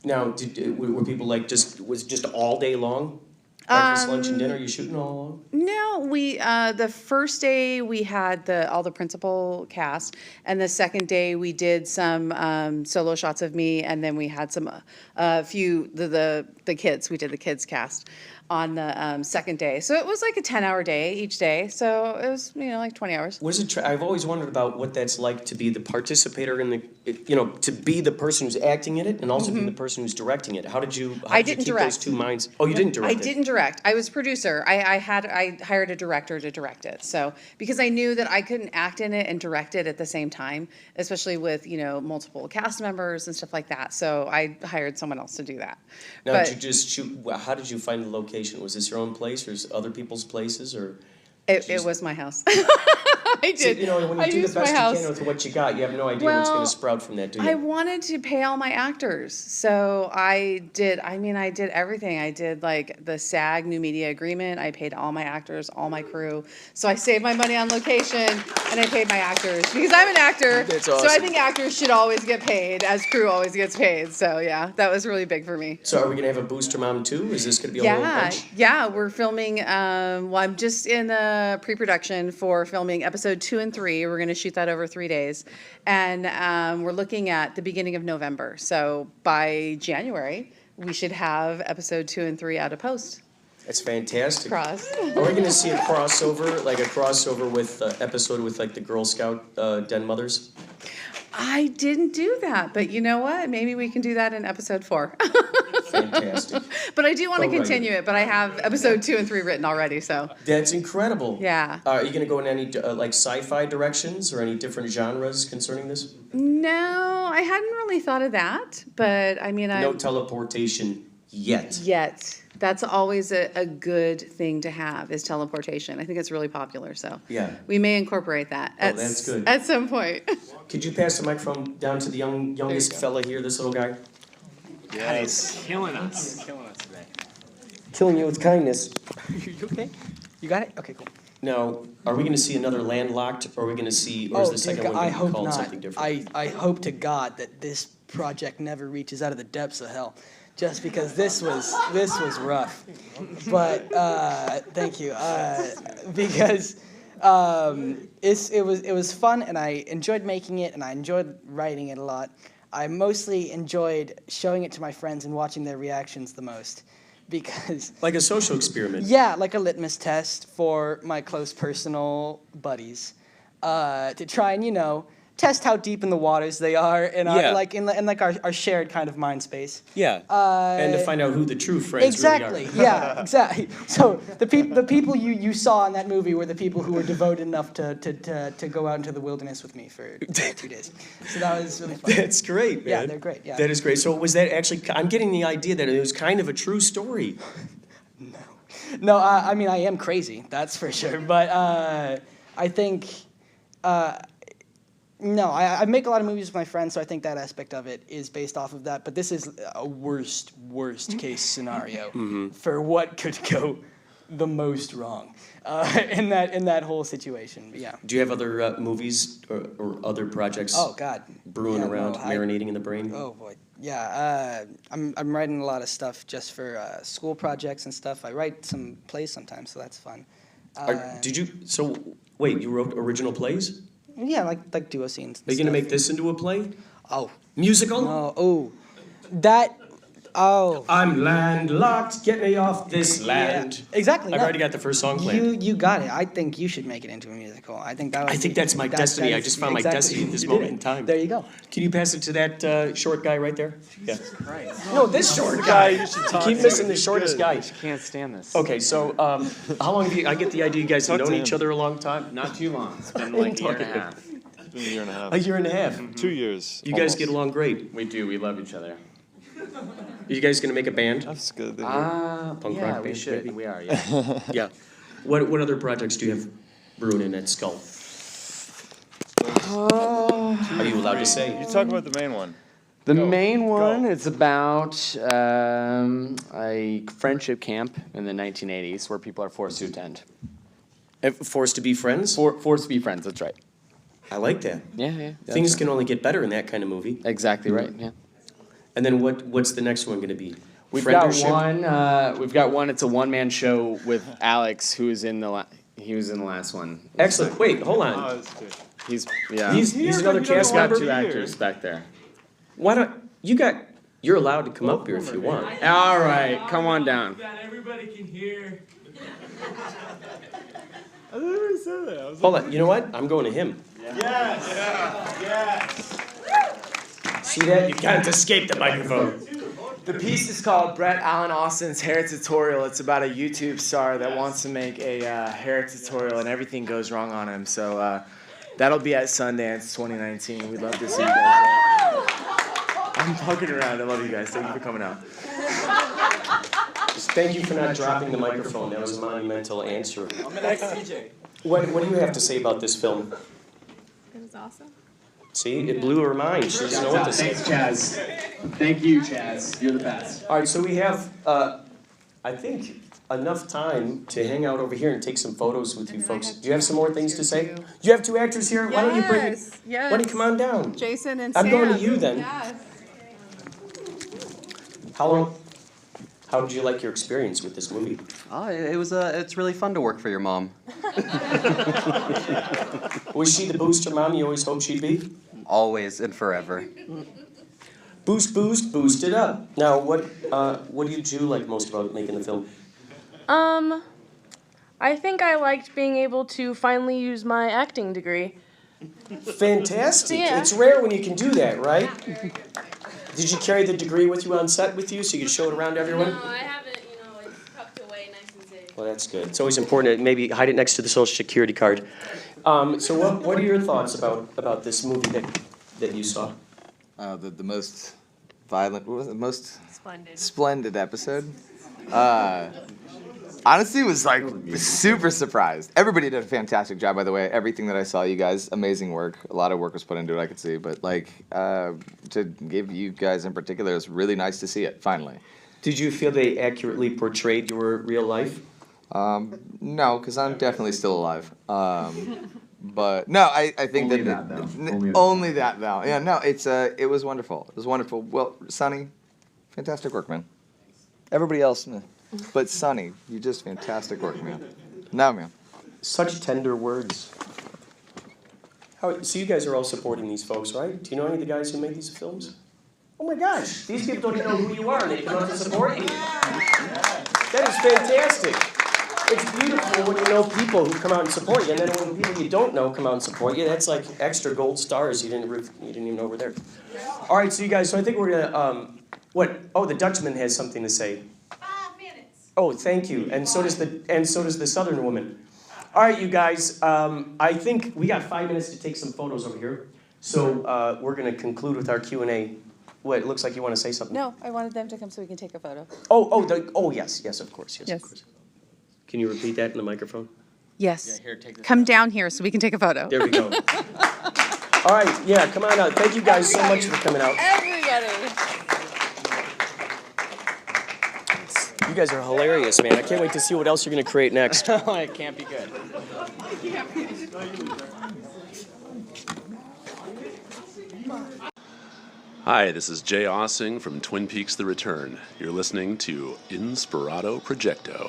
[SPEAKER 2] Now, were people like was it just all day long? Breakfast, lunch, and dinner? You shooting all along?
[SPEAKER 12] No, we the first day we had all the principal cast, and the second day we did some solo shots of me, and then we had some few the kids. We did the kids cast on the second day, so it was like a 10-hour day each day. So it was like 20 hours.
[SPEAKER 2] What is it? I've always wondered about what that's like to be the participator in to be the person who's acting in it, and also be the person who's directing it. How did you? How
[SPEAKER 12] I
[SPEAKER 2] did you
[SPEAKER 12] didn't
[SPEAKER 2] keep
[SPEAKER 12] direct.
[SPEAKER 2] those two minds? Oh, you didn't direct.
[SPEAKER 12] I didn't direct. I was producer. I hired a director to direct it. So because I knew that I couldn't act in it and direct it at the same time, especially with multiple cast members and stuff like that. So I hired someone else to do that.
[SPEAKER 2] Now,
[SPEAKER 12] But
[SPEAKER 2] did you just shoot? How did you find the location? Was this your own place, or is other people's places, or?
[SPEAKER 12] it was my house. I
[SPEAKER 2] See,
[SPEAKER 12] did.
[SPEAKER 2] when you
[SPEAKER 12] I
[SPEAKER 2] do the
[SPEAKER 12] used my
[SPEAKER 2] best you
[SPEAKER 12] house.
[SPEAKER 2] can with what you got, you have no idea what's going
[SPEAKER 12] Well,
[SPEAKER 2] to sprout from that, do you?
[SPEAKER 12] I wanted to pay all my actors, so I did everything. I did like the SAG new media agreement. I paid all my actors, all my crew. So I saved my money on location, and I paid my actors because I'm an actor.
[SPEAKER 2] That's
[SPEAKER 12] So I
[SPEAKER 2] awesome.
[SPEAKER 12] think actors should always get paid, as crew always gets paid. So yeah, that was really big for me.
[SPEAKER 2] So are we going to have a booster mom too? Is this going to be a whole bunch?
[SPEAKER 12] Yeah, we're filming. Well, I'm just in the pre-production for filming episode 2 and 3. We're going to shoot that over 3 days, and we're looking at the beginning of November. So by January, we should have episode 2 and 3 out of post.
[SPEAKER 2] That's fantastic.
[SPEAKER 12] Cross.
[SPEAKER 2] Are we going to see a crossover with episode with like the Girl Scout den mothers?
[SPEAKER 12] I didn't do that, but you know what? Maybe we can do that in episode 4.
[SPEAKER 2] Fantastic.
[SPEAKER 12] But I do want to
[SPEAKER 2] Go right.
[SPEAKER 12] continue it. But I have episode 2 and 3 written already. So
[SPEAKER 2] That's incredible.
[SPEAKER 12] yeah.
[SPEAKER 2] Are you going to go in any like sci-fi directions or any different genres concerning this?
[SPEAKER 12] No, I hadn't really thought of that. But I mean,
[SPEAKER 2] No teleportation yet.
[SPEAKER 12] Yet. That's always a good thing to have is teleportation. I think it's really popular, so
[SPEAKER 2] Yeah.
[SPEAKER 12] we may incorporate that
[SPEAKER 2] that's good.
[SPEAKER 12] at some point.
[SPEAKER 2] Could you pass the microphone down to the youngest fella here, this little guy?
[SPEAKER 13] Yes. Killing us today.
[SPEAKER 2] Killing you with kindness.
[SPEAKER 10] You okay? You got it? Okay, cool.
[SPEAKER 2] Now, are we going to see another Landlocked, or are we going to see, or is the second one
[SPEAKER 10] I
[SPEAKER 2] going to be
[SPEAKER 10] hope
[SPEAKER 2] called
[SPEAKER 10] not.
[SPEAKER 2] something different?
[SPEAKER 10] I hope to God that this project never reaches out of the depths of hell, just because this was rough. But thank you, because it was fun, and I enjoyed making it, and I enjoyed writing it a lot. I mostly enjoyed showing it to my friends and watching their reactions the most, because
[SPEAKER 2] Like a social experiment.
[SPEAKER 10] yeah, like a litmus test for my close personal buddies, to try and test how deep in the waters they are in our our shared kind of mind space.
[SPEAKER 2] Yeah. And to find out who the true friends
[SPEAKER 10] Exactly.
[SPEAKER 2] really are.
[SPEAKER 10] Yeah. Exactly. So the people you saw in that movie were the people who were devoted enough to go out into the wilderness with me for 2 days. So that was really fun.
[SPEAKER 2] That's great, man.
[SPEAKER 10] Yeah, they're great. Yeah.
[SPEAKER 2] That is great. So was that actually, I'm getting the idea that it was kind of a true story.
[SPEAKER 10] No, I mean, I am crazy, that's for sure. But I think, no, I make a lot of movies with my friends, so I think that aspect of it is based off of that. But this is a worst case scenario for what could go the most wrong in that whole situation. But yeah.
[SPEAKER 2] Do you have other movies or other projects
[SPEAKER 10] Oh God.
[SPEAKER 2] brewing
[SPEAKER 10] Yeah,
[SPEAKER 2] around,
[SPEAKER 10] no,
[SPEAKER 2] marinating in the brain?
[SPEAKER 10] Oh boy, yeah. I'm writing a lot of stuff just for school projects and stuff. I write some plays sometimes, so that's fun.
[SPEAKER 2] Wait, you wrote original plays?
[SPEAKER 10] Yeah, like duo scenes.
[SPEAKER 2] Are you going to make this into a play?
[SPEAKER 10] Oh.
[SPEAKER 2] Musical?
[SPEAKER 10] No. Oh. That. Oh.
[SPEAKER 2] I'm landlocked. Get me off this land.
[SPEAKER 10] Yeah, exactly.
[SPEAKER 2] I've
[SPEAKER 10] no.
[SPEAKER 2] already got the first song planned.
[SPEAKER 10] You got it. I think you should make it into a musical. I think that.
[SPEAKER 2] I think that's my destiny. I just found my destiny at this moment in time.
[SPEAKER 10] There you go.
[SPEAKER 2] Can you pass it to that short guy right there? Yeah.
[SPEAKER 10] Christ.
[SPEAKER 2] No, this short guy. You keep missing the shortest guy.
[SPEAKER 11] I can't stand this.
[SPEAKER 2] Okay, so how long have you? I get the idea you guys have known each other a long time.
[SPEAKER 11] Not too long. It's been like a year and a half.
[SPEAKER 9] It's been a year and a half.
[SPEAKER 2] A year and a half.
[SPEAKER 9] 2 years.
[SPEAKER 2] You guys get along great.
[SPEAKER 11] We do. We love each other.
[SPEAKER 2] Are you guys gonna make a band?
[SPEAKER 9] That's good.
[SPEAKER 2] Punk
[SPEAKER 11] yeah,
[SPEAKER 2] rock
[SPEAKER 11] we
[SPEAKER 2] band,
[SPEAKER 11] should.
[SPEAKER 2] maybe?
[SPEAKER 11] We are, yeah.
[SPEAKER 2] Yeah. What other projects do you have brewing in that skull? Are you allowed to say?
[SPEAKER 9] You talk about the main one.
[SPEAKER 11] The main one, it's about a friendship camp in the 1980s where people are forced to attend.
[SPEAKER 2] Forced to be friends?
[SPEAKER 11] Forced to be friends, that's right.
[SPEAKER 2] I like that.
[SPEAKER 11] Yeah.
[SPEAKER 2] Things can only get better in that kind of movie.
[SPEAKER 11] Exactly right, yeah.
[SPEAKER 2] And then what's the next one going to be?
[SPEAKER 11] We've got
[SPEAKER 2] Friendership?
[SPEAKER 11] one. It's a one-man show with Alex, who is in the he was in the last one.
[SPEAKER 2] Excellent. Wait, hold on.
[SPEAKER 9] Oh, that's good.
[SPEAKER 11] He's
[SPEAKER 2] another cast
[SPEAKER 11] got
[SPEAKER 2] member.
[SPEAKER 11] 2 actors back there.
[SPEAKER 2] Why don't you're allowed to come up here if you want.
[SPEAKER 11] All right, come on down.
[SPEAKER 13] Everybody can hear.
[SPEAKER 9] I never said that. I was
[SPEAKER 2] Hold on. You know what? I'm going to him.
[SPEAKER 9] Yes.
[SPEAKER 2] See that? You can't escape the microphone.
[SPEAKER 14] The piece is called Brett Allen Austin's Hair Tutorial. It's about a YouTube star that wants to make a hair tutorial and everything goes wrong on him. So that'll be at Sundance 2019. We'd love to see you guys. I'm fucking around. I love you guys. Thank you for coming out.
[SPEAKER 2] Just thank you for not dropping the microphone. That was a monumental answer.
[SPEAKER 14] I'm an ex-DJ.
[SPEAKER 2] What do you have to say about this film?
[SPEAKER 15] It was awesome.
[SPEAKER 2] See, it blew her mind. She doesn't know what to say.
[SPEAKER 11] Thanks, Chaz. Thank you, Chaz. You're the best.
[SPEAKER 2] All right, so we have, I think, enough time to hang out over here and take some photos with you folks. Do you have some more things to say? You have 2 actors here. Why don't you bring it?
[SPEAKER 15] Yes.
[SPEAKER 2] Why don't you come on down?
[SPEAKER 15] Jason and
[SPEAKER 2] I'm
[SPEAKER 15] Sam.
[SPEAKER 2] going to you then.
[SPEAKER 15] Yes.
[SPEAKER 2] How did you like your experience with this movie?
[SPEAKER 16] Oh, it's really fun to work for your mom.
[SPEAKER 2] Was she the booster mom you always hoped she'd be?
[SPEAKER 16] Always and forever.
[SPEAKER 2] Boost, boost it up. Now, what did you like most about making the film?
[SPEAKER 15] I think I liked being able to finally use my acting degree.
[SPEAKER 2] Fantastic.
[SPEAKER 15] Yeah.
[SPEAKER 2] It's rare when you can do that, right? Did you carry the degree with you on set with you so you could show it around to everyone?
[SPEAKER 15] No, I haven't, it's tucked away nice and safe.
[SPEAKER 2] Well, that's good. It's always important to maybe hide it next to the Social Security card. So what are your thoughts about this movie that you saw?
[SPEAKER 17] The most violent, what was it? Most
[SPEAKER 15] Splendid.
[SPEAKER 17] Splendid episode. Honestly, was like super surprised. Everybody did a fantastic job, by the way. Everything that I saw, you guys, amazing work. A lot of work was put into it, I could see. But like, to give you guys in particular, it's really nice to see it finally.
[SPEAKER 2] Did you feel they accurately portrayed your real life?
[SPEAKER 17] No, because I'm definitely still alive. But no, I think
[SPEAKER 11] Only
[SPEAKER 17] that
[SPEAKER 11] that, though.
[SPEAKER 17] only that though. Yeah, no, it was wonderful. It was wonderful. Well, Sonny, fantastic work, man. Everybody else, meh. But Sonny, you just fantastic work, man. No, man.
[SPEAKER 2] Such tender words. So you guys are all supporting these folks, right? Do you know any of the guys who made these films? Oh my gosh, these people don't even know who you are and they come out to support you. That is fantastic. It's beautiful when you know people who come out and support you, and then when people you don't know come out and support you, that's like extra gold stars you didn't even know were there. All right, so you guys, so I think we're gonna the Dutchman has something to say.
[SPEAKER 15] 5 minutes.
[SPEAKER 2] Oh, thank you. And so does the Southern woman. All right, you guys. I think we got 5 minutes to take some photos over here. So we're going to conclude with our Q&A. What? It looks like you want to say something.
[SPEAKER 12] No, I wanted them to come so we can take a photo.
[SPEAKER 2] Yes, of course. Yes,
[SPEAKER 12] Yes.
[SPEAKER 2] of course. Can you repeat that in the microphone?
[SPEAKER 12] Yes.
[SPEAKER 11] Yeah, here, take this.
[SPEAKER 12] Come down here so we can take a photo.
[SPEAKER 2] There we go. All right, yeah, come on out. Thank you guys so much for coming out.
[SPEAKER 12] Everybody.
[SPEAKER 2] You guys are hilarious, man. I can't wait to see what else you're going to create next.
[SPEAKER 11] It can't be good.
[SPEAKER 18] Hi, this is Jay Ossing from Twin Peaks The Return. You're listening to Inspirado Projecto.